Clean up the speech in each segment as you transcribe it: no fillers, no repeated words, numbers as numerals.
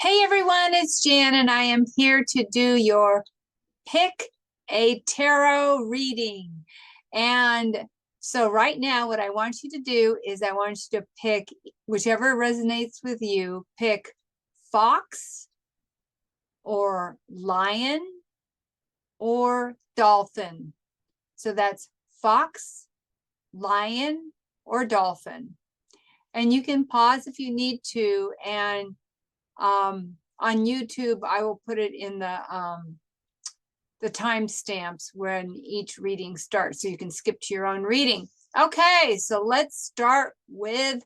Hey everyone, it's Jan, and I am here to do your pick a tarot reading. And so, right now, what I want you to do is I want you to pick whichever resonates with you. Pick fox or lion or dolphin. So that's fox, lion, or dolphin. And you can pause if you need to, and on YouTube, I will put it in the timestamps when each reading starts, so you can skip to your own reading. Okay, so let's start with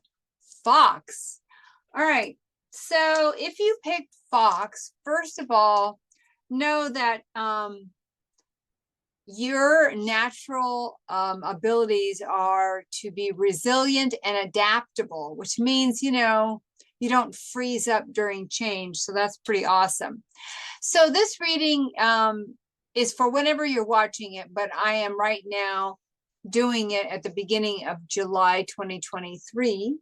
fox. All right, so if you picked fox, first of all, know that your natural abilities are to be resilient and adaptable, which means, you don't freeze up during change. So that's pretty awesome. So this reading is for whenever you're watching it, but I am right now doing it at the beginning of July 2023.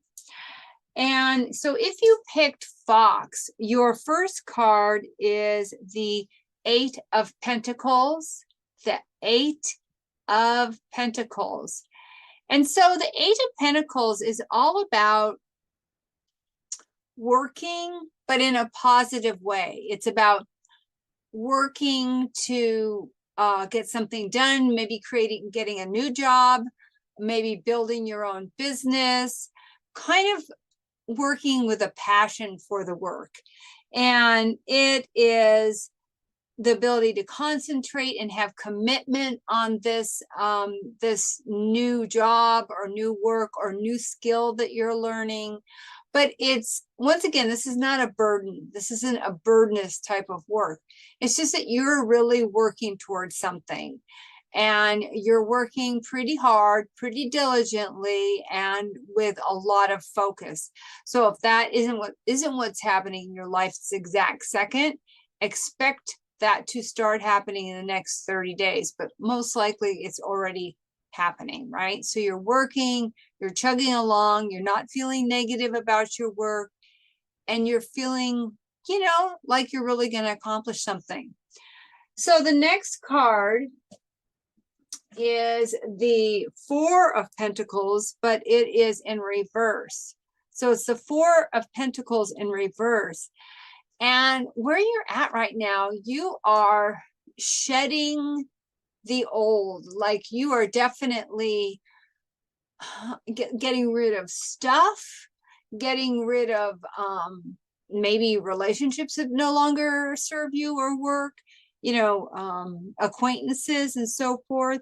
And so if you picked fox, your first card is the Eight of Pentacles, the Eight of Pentacles. And so the Eight of Pentacles is all about working, but in a positive way. It's about working to get something done, maybe getting a new job, maybe building your own business, kind of working with a passion for the work. And it is the ability to concentrate and have commitment on this new job or new work or new skill that you're learning. But it's, once again, this is not a burden. This isn't a burdenous type of work. It's just that you're really working towards something, and you're working pretty hard, pretty diligently, and with a lot of focus. So if that isn't what's happening in your life this exact second, expect that to start happening in the next 30 days, but most likely it's already happening, right? So you're working, you're chugging along, you're not feeling negative about your work, and you're feeling, like you're really going to accomplish something. So the next card is the Four of Pentacles, but it is in reverse. So it's the Four of Pentacles in reverse. And where you're at right now, you are shedding the old. Like, you are definitely getting rid of stuff, getting rid of maybe relationships that no longer serve you or work, acquaintances and so forth.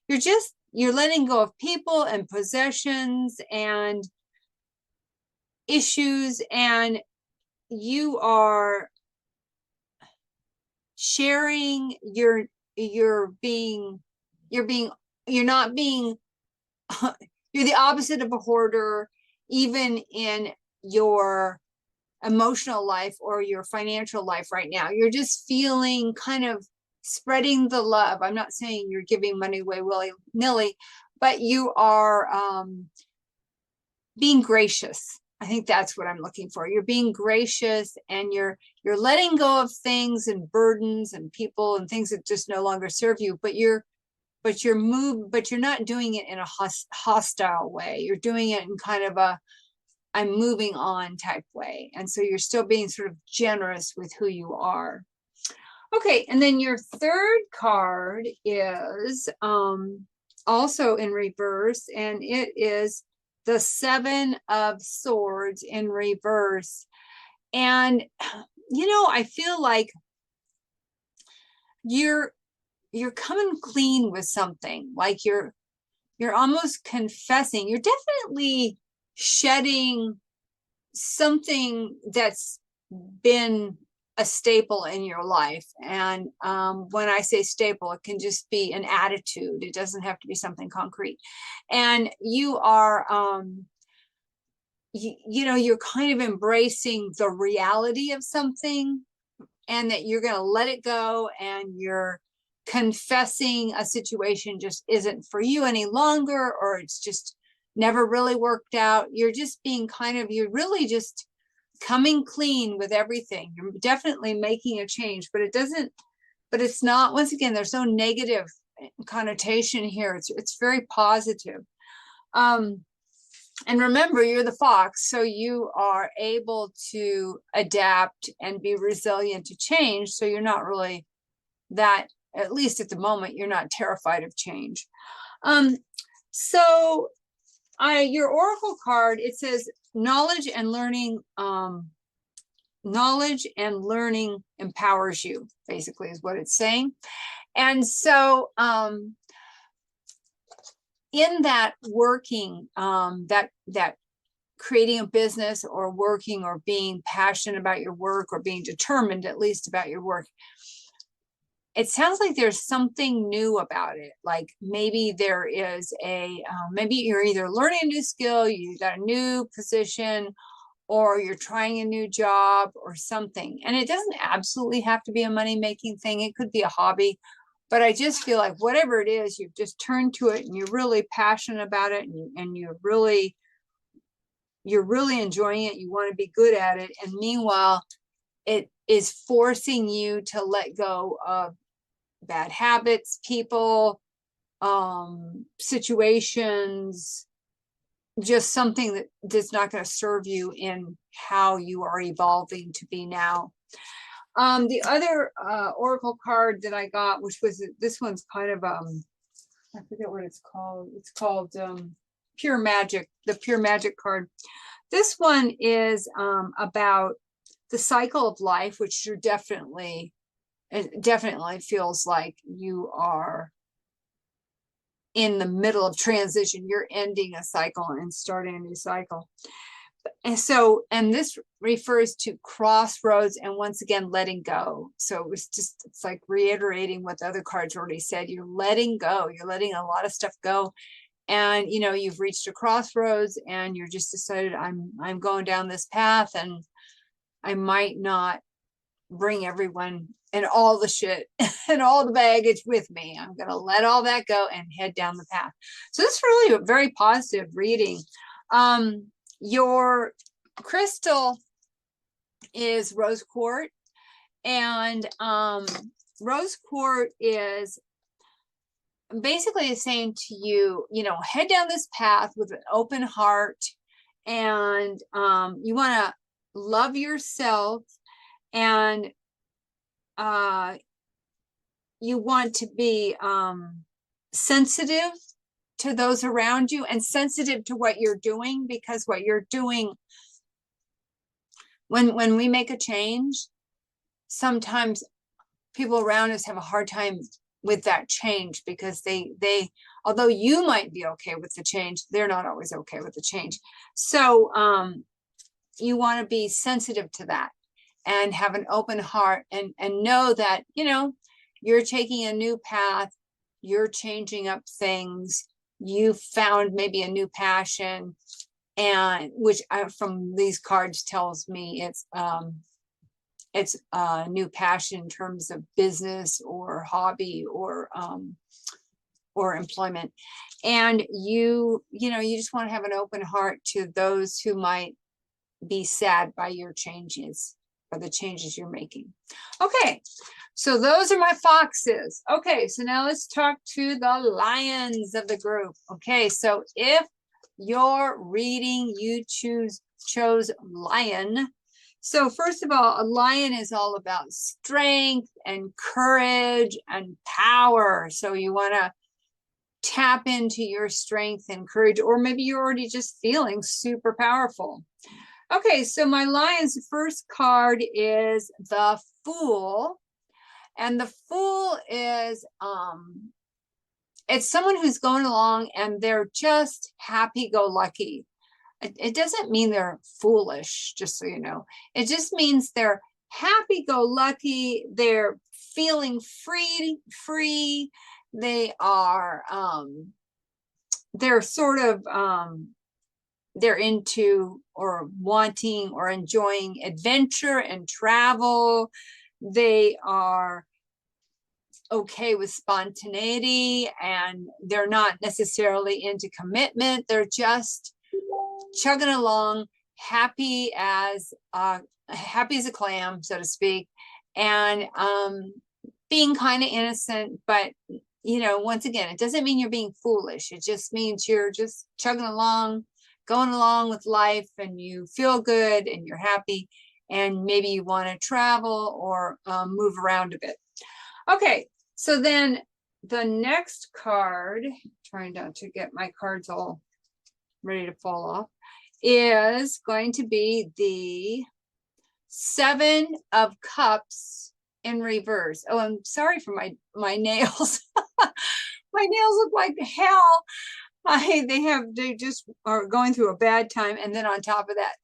You're letting go of people and possessions and issues, and you are sharing you're the opposite of a hoarder, even in your emotional life or your financial life right now. You're just feeling kind of spreading the love. I'm not saying you're giving money away willy-nilly, but you are being gracious. I think that's what I'm looking for. You're being gracious, and you're letting go of things and burdens and people and things that just no longer serve you, but you're not doing it in a hostile way. You're doing it in kind of a I'm moving on type way. And so you're still being sort of generous with who you are. Okay, and then your third card is also in reverse, and it is the Seven of Swords in reverse. And I feel like you're coming clean with something. Like you're almost confessing. You're definitely shedding something that's been a staple in your life. And when I say staple, it can just be an attitude. It doesn't have to be something concrete. And you are you're kind of embracing the reality of something, and that you're going to let it go, and you're confessing a situation just isn't for you any longer, or it's just never really worked out. You're just being you're really just coming clean with everything. You're definitely making a change, but it's not, once again, there's no negative connotation here. It's very positive. And remember, you're the fox, so you are able to adapt and be resilient to change. So you're not really that, at least at the moment, you're not terrified of change. So your oracle card, it says knowledge and learning empowers you, basically, is what it's saying. And so in that working, that creating a business or working or being passionate about your work or being determined at least about your work, it sounds like there's something new about it. Like maybe there is maybe you're either learning a new skill, you got a new position, or you're trying a new job or something. And it doesn't absolutely have to be a money-making thing. It could be a hobby. But I just feel like whatever it is, you've just turned to it and you're really passionate about it, and you're really enjoying it. You want to be good at it. And meanwhile, it is forcing you to let go of bad habits, people, situations, just something that's not going to serve you in how you are evolving to be now. The other oracle card that I got, which was, this one's kind of I forget what it's called. It's called Pure Magic, the Pure Magic card. This one is about the cycle of life, which you're definitely, it definitely feels like you are in the middle of transition. You're ending a cycle and starting a new cycle. And so, and this refers to crossroads and once again, letting go. So it was just, it's like reiterating what the other cards already said. You're letting go. You're letting a lot of stuff go. And, you know, you've reached a crossroads and you're just decided, I'm going down this path, and I might not bring everyone and all the shit and all the baggage with me. I'm going to let all that go and head down the path. So this is really a very positive reading. Your crystal is rose quartz, and rose quartz is basically saying to you, you know, head down this path with an open heart, and you want to love yourself, and you want to be sensitive to those around you and sensitive to what you're doing, because what you're doing, when we make a change, sometimes people around us have a hard time with that change, because they although you might be okay with the change, they're not always okay with the change. So you want to be sensitive to that and have an open heart, and know that, you know, you're taking a new path, you're changing up things, you found maybe a new passion, and which from these cards tells me it's a new passion in terms of business or hobby or employment. And you know, you just want to have an open heart to those who might be sad by your changes or the changes you're making. Okay, so those are my foxes. Okay, so now let's talk to the lions of the group. Okay, so if you're reading, you chose lion. So first of all, a lion is all about strength and courage and power. So you want to tap into your strength and courage, or maybe you're already just feeling super powerful. Okay, so my lion's first card is the Fool. And the Fool is, it's someone who's going along and they're just happy-go-lucky. It doesn't mean they're foolish, just so you know. It just means they're happy-go-lucky. They're feeling free. They are, they're sort of, they're into or wanting or enjoying adventure and travel. They are okay with spontaneity, and they're not necessarily into commitment. They're just chugging along, happy as a clam, so to speak, and being kind of innocent, but once again, it doesn't mean you're being foolish. It just means you're just chugging along, going along with life, and you feel good and you're happy, and maybe you want to travel or move around a bit. Okay, so then the next card, trying not to get my cards all ready to fall off, is going to be the Seven of Cups in reverse. Oh, I'm sorry for my nails. My nails look like hell. They just are going through a bad time, and then on top of that,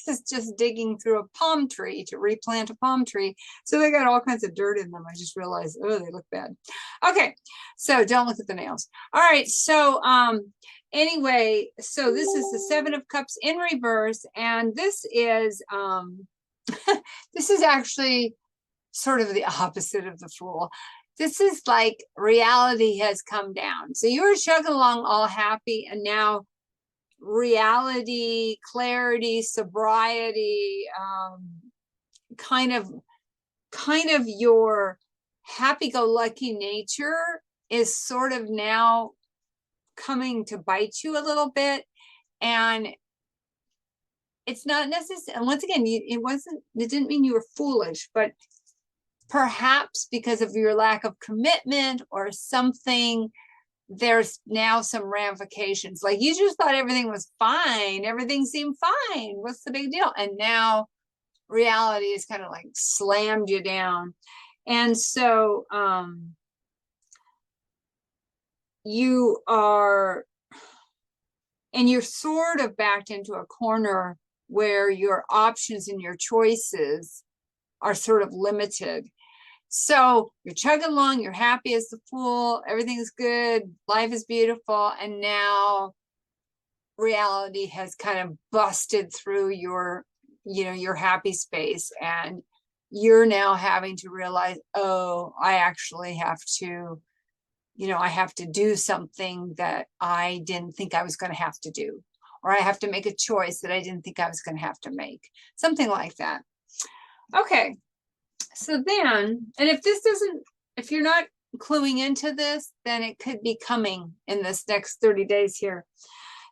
it's just digging through a palm tree to replant a palm tree. So they got all kinds of dirt in them. I just realized, oh, they look bad. Okay, so don't look at the nails. All right, so anyway, so this is the Seven of Cups in reverse, and this is this is actually sort of the opposite of the Fool. This is like reality has come down. So you were chugging along all happy, and now reality, clarity, sobriety, kind of your happy-go-lucky nature is sort of now coming to bite you a little bit. And it's not necessary. And once again, it didn't mean you were foolish, but perhaps because of your lack of commitment or something, there's now some ramifications. Like you just thought everything was fine. Everything seemed fine. What's the big deal? And now reality is kind of like slammed you down. And so you're sort of backed into a corner where your options and your choices are sort of limited. So you're chugging along, you're happy as the Fool, everything's good, life is beautiful, and now reality has kind of busted through your happy space, and you're now having to realize, oh, I actually have to, I have to do something that I didn't think I was going to have to do, or I have to make a choice that I didn't think I was going to have to make, something like that. Okay. So then, and if you're not cluing into this, then it could be coming in this next 30 days here.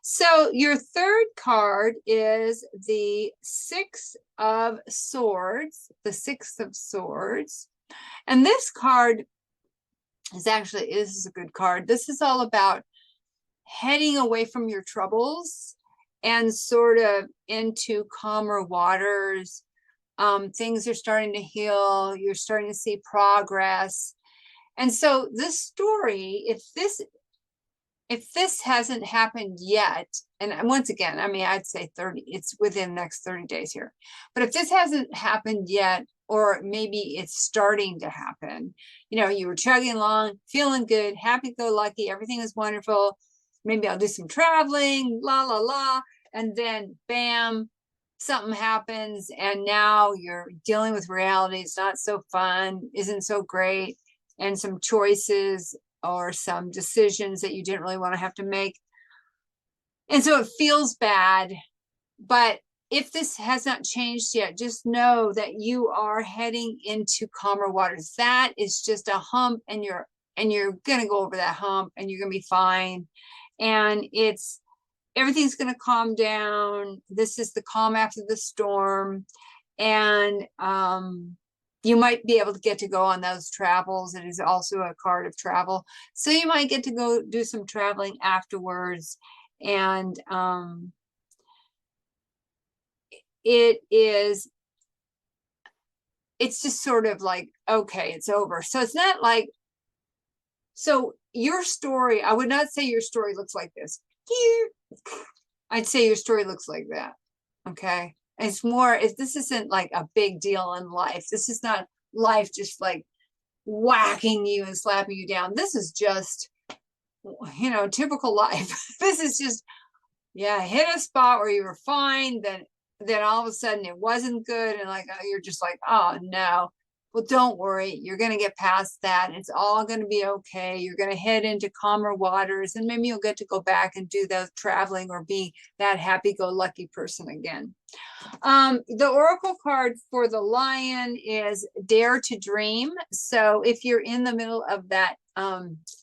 So your third card is the Six of Swords, the Six of Swords. And this card is actually, this is a good card. This is all about heading away from your troubles and sort of into calmer waters. Things are starting to heal. You're starting to see progress. And so this story, if this hasn't happened yet, and once again, I mean, I'd say 30, it's within the next 30 days here. But if this hasn't happened yet, or maybe it's starting to happen, you were chugging along, feeling good, happy-go-lucky, everything is wonderful. Maybe I'll do some traveling, la, la, la. And then bam, something happens, and now you're dealing with reality. It's not so fun, isn't so great, and some choices or some decisions that you didn't really want to have to make. And so it feels bad. But if this has not changed yet, just know that you are heading into calmer waters. That is just a hump, and you're going to go over that hump, and you're going to be fine. And everything's going to calm down. This is the calm after the storm. And you might be able to get to go on those travels. It is also a card of travel. So you might get to go do some traveling afterwards. And it's just sort of like, okay, it's over. So it's not like, so your story, I would not say your story looks like this. I'd say your story looks like that. Okay. It's more, this isn't like a big deal in life. This is not life just like whacking you and slapping you down. This is just, typical life. This is just, hit a spot where you were fine. Then all of a sudden it wasn't good. And like, you're just like, oh no. Well, don't worry. You're going to get past that. It's all going to be okay. You're going to head into calmer waters, and maybe you'll get to go back and do the traveling or be that happy-go-lucky person again. The oracle card for the lion is Dare to Dream. So if you're in the middle of that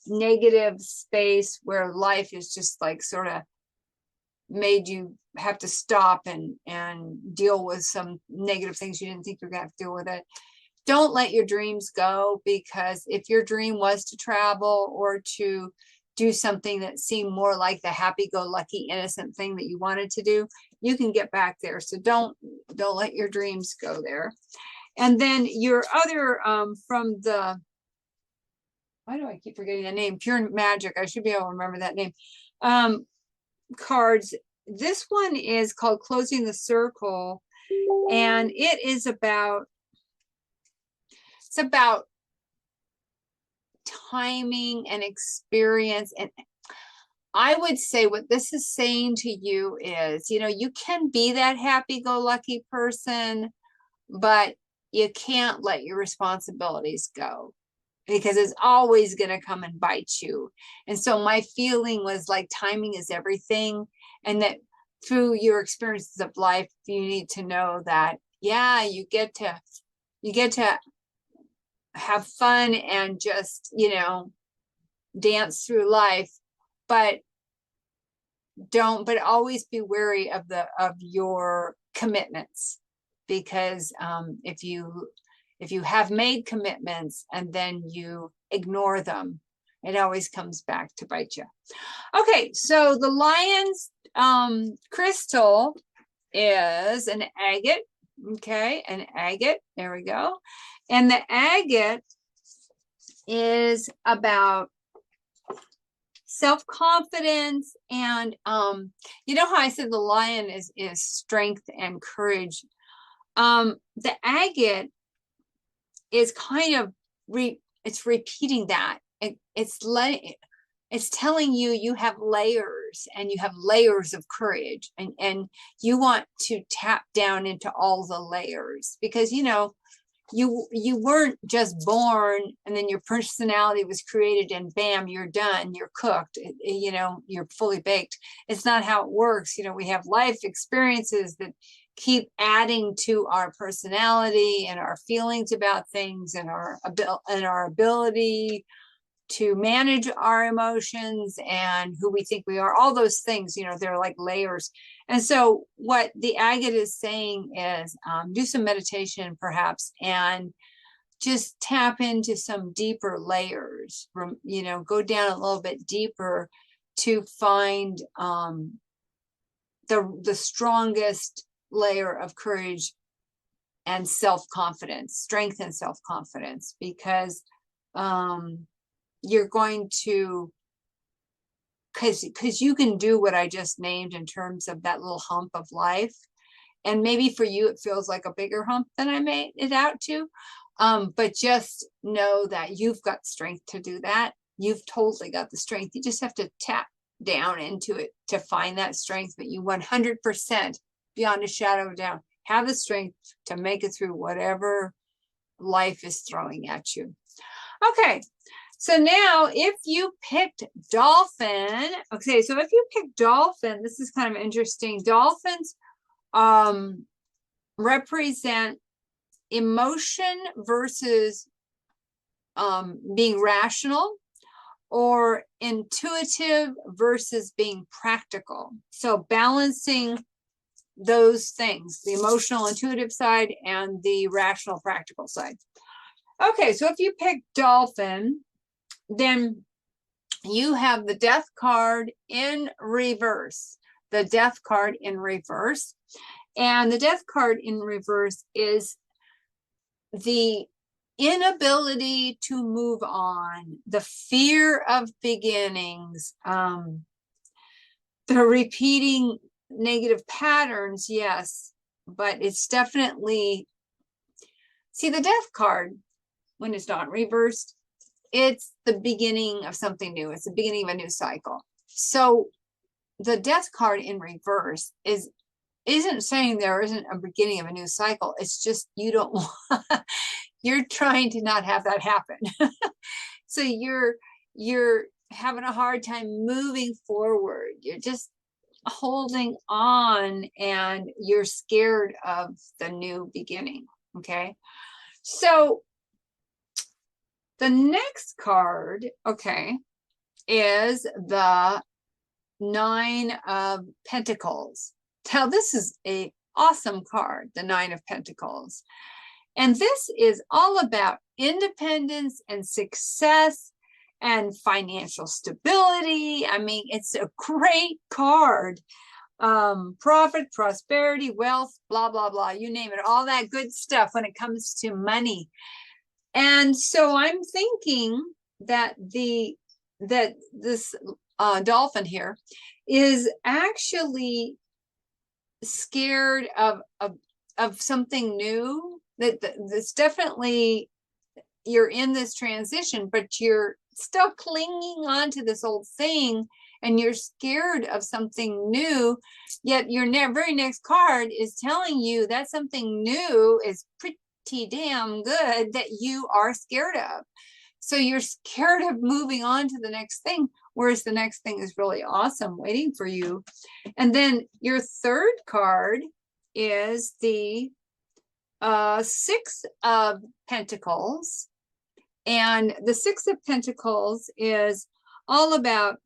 negative space where life is just like sort of made you have to stop and deal with some negative things you didn't think you were going to have to deal with it, don't let your dreams go, because if your dream was to travel or to do something that seemed more like the happy-go-lucky innocent thing that you wanted to do, you can get back there. So don't let your dreams go there. And then your other from the, why do I keep forgetting the name? Pure Magic. I should be able to remember that name. Cards. This one is called Closing the Circle, and it is about, it's about timing and experience. And I would say what this is saying to you is, you know, you can be that happy-go-lucky person, but you can't let your responsibilities go, because it's always going to come and bite you. And so my feeling was like timing is everything, and that through your experiences of life, you need to know that, yeah, you get to have fun and just, you know, dance through life, but always be wary of your commitments, because if you have made commitments and then you ignore them, it always comes back to bite you. Okay, so the lion's crystal is an agate. Okay, an agate. There we go. And the agate is about self-confidence, and you know how I said the lion is strength and courage. The agate is kind of it's repeating that. It's telling you you have layers, and you have layers of courage, and you want to tap down into all the layers, because you know you weren't just born and then your personality was created and bam, you're done, you're cooked, you know, you're fully baked. It's not how it works. You know, we have life experiences that keep adding to our personality and our feelings about things, and our ability to manage our emotions and who we think we are. All those things, you know, they're like layers. And so what the agate is saying is do some meditation perhaps, and just tap into some deeper layers, you know, go down a little bit deeper to find the strongest layer of courage and self-confidence, strength and self-confidence, because you're going to, because you can do what I just named in terms of that little hump of life. And maybe for you, it feels like a bigger hump than I made it out to. But just know that you've got strength to do that. You've totally got the strength. You just have to tap down into it to find that strength. But you 100%, beyond a shadow of a doubt, have the strength to make it through whatever life is throwing at you. Okay. So now if you picked Dolphin, okay, so if you picked Dolphin, this is kind of interesting. Dolphins represent emotion versus being rational, or intuitive versus being practical. So balancing those things, the emotional, intuitive side and the rational, practical side. Okay, so if you pick Dolphin, then you have the Death card in reverse. The Death card in reverse. And the Death card in reverse is the inability to move on, the fear of beginnings, the repeating negative patterns, yes, but it's definitely, see, the Death card, when it's not reversed, it's the beginning of something new. It's the beginning of a new cycle. So the Death card in reverse isn't saying there isn't a beginning of a new cycle. It's just you don't want, you're trying to not have that happen. So you're having a hard time moving forward. You're just holding on and you're scared of the new beginning. Okay. So the next card, okay, is the Nine of Pentacles. Now, this is a awesome card, the Nine of Pentacles. And this is all about independence and success and financial stability. I mean, it's a great card. Profit, prosperity, wealth, blah, blah, blah, you name it, all that good stuff when it comes to money. And so I'm thinking that this dolphin here is actually scared of something new. That's definitely, you're in this transition, but you're still clinging on to this old thing, and you're scared of something new. Yet your very next card is telling you that something new is pretty damn good that you are scared of. So you're scared of moving on to the next thing, whereas the next thing is really awesome waiting for you. And then your third card is the Six of Pentacles. And the Six of Pentacles is all about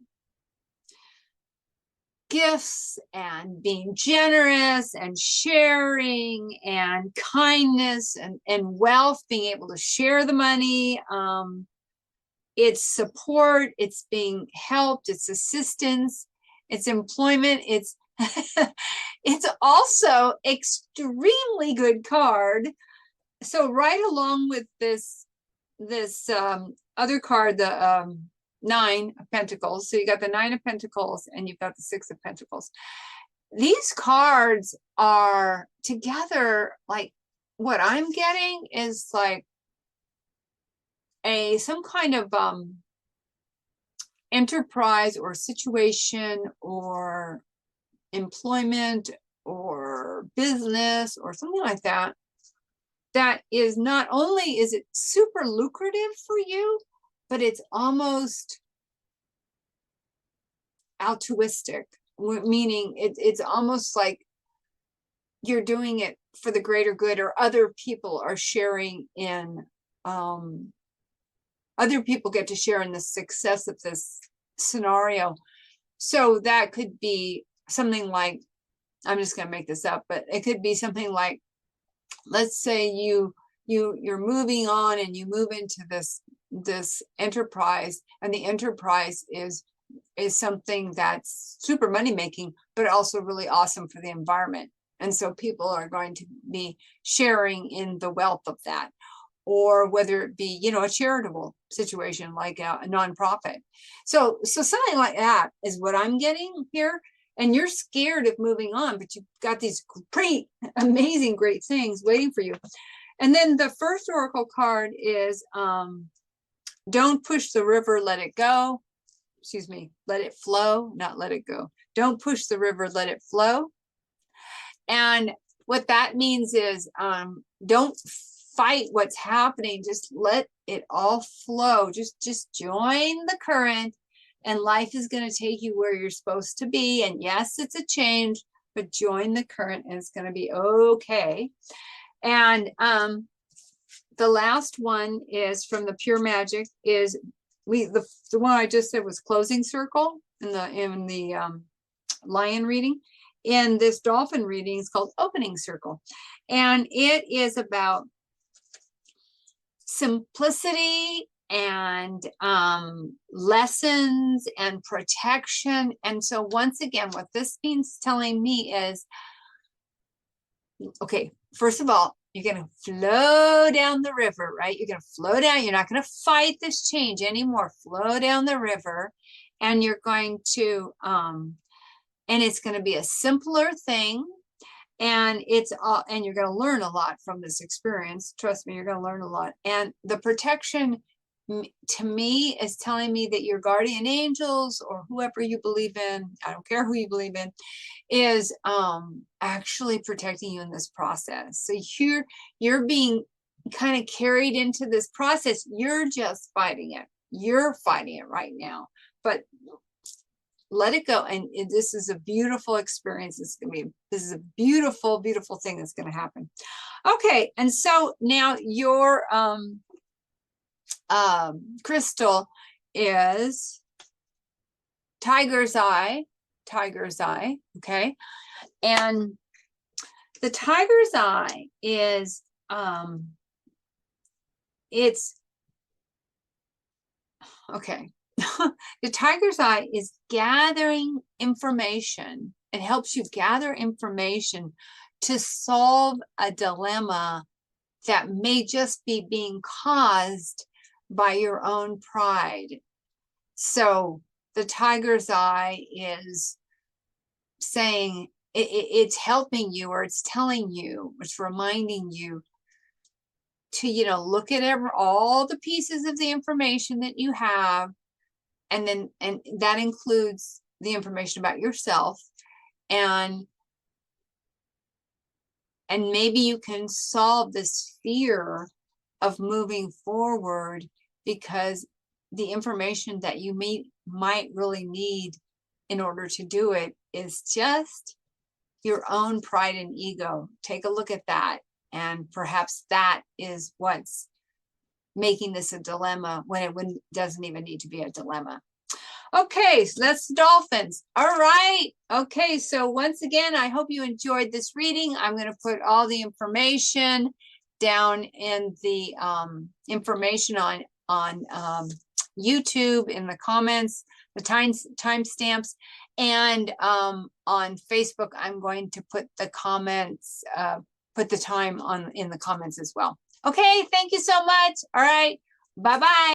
gifts and being generous and sharing and kindness and wealth, being able to share the money. It's support, it's being helped, it's assistance, it's employment, it's it's also extremely good card. So right along with this other card, the Nine of Pentacles. So you got the Nine of Pentacles and you've got the Six of Pentacles. These cards are together, like what I'm getting is like some kind of enterprise or situation or employment or business or something like that. That is, not only is it super lucrative for you, but it's almost altruistic, meaning it's almost like you're doing it for the greater good, or other people are sharing in, other people get to share in the success of this scenario. So that could be something like, I'm just going to make this up, but it could be something like, let's say you're moving on and you move into this enterprise, and the enterprise is something that's super money making, but also really awesome for the environment. And so people are going to be sharing in the wealth of that. Or whether it be, a charitable situation like a nonprofit. So something like that is what I'm getting here. And you're scared of moving on, but you've got these great, amazing, great things waiting for you. And then the first oracle card is don't push the river, let it go. Excuse me, let it flow, not let it go. Don't push the river, let it flow. And what that means is don't fight what's happening. Just let it all flow. Just join the current, and life is going to take you where you're supposed to be. And yes, it's a change, but join the current and it's going to be okay. And the last one is from the Pure Magic is the one I just said was closing circle in the lion reading. In this dolphin reading, it's called opening circle. And it is about simplicity and lessons and protection. And so once again, what this means telling me is, okay, first of all, you're going to flow down the river, right? You're going to flow down. You're not going to fight this change anymore. Flow down the river, and you're going to, and it's going to be a simpler thing. And and you're going to learn a lot from this experience. Trust me, you're going to learn a lot. And the protection to me is telling me that your guardian angels, or whoever you believe in, I don't care who you believe in, is actually protecting you in this process. So you're being kind of carried into this process. You're just fighting it. You're fighting it right now, but let it go. And this is a beautiful experience. This is a beautiful, beautiful thing that's going to happen. Okay. And so now your crystal is tiger's eye. Okay. And the tiger's eye is it's okay. The tiger's eye is gathering information. It helps you gather information to solve a dilemma that may just be being caused by your own pride. So the tiger's eye is saying it's helping you, or it's telling you, it's reminding you to, look at all the pieces of the information that you have. And that includes the information about yourself, and maybe you can solve this fear of moving forward, because the information that you might really need in order to do it is just your own pride and ego. Take a look at that, and perhaps that is what's making this a dilemma when it doesn't even need to be a dilemma. Okay, so that's Dolphins. All right. Okay, so once again, I hope you enjoyed this reading. I'm going to put all the information down in the information on YouTube in the comments, the timestamps, and on Facebook, I'm going to put the comments, put the time in the comments as well. Okay, thank you so much. All right, bye-bye.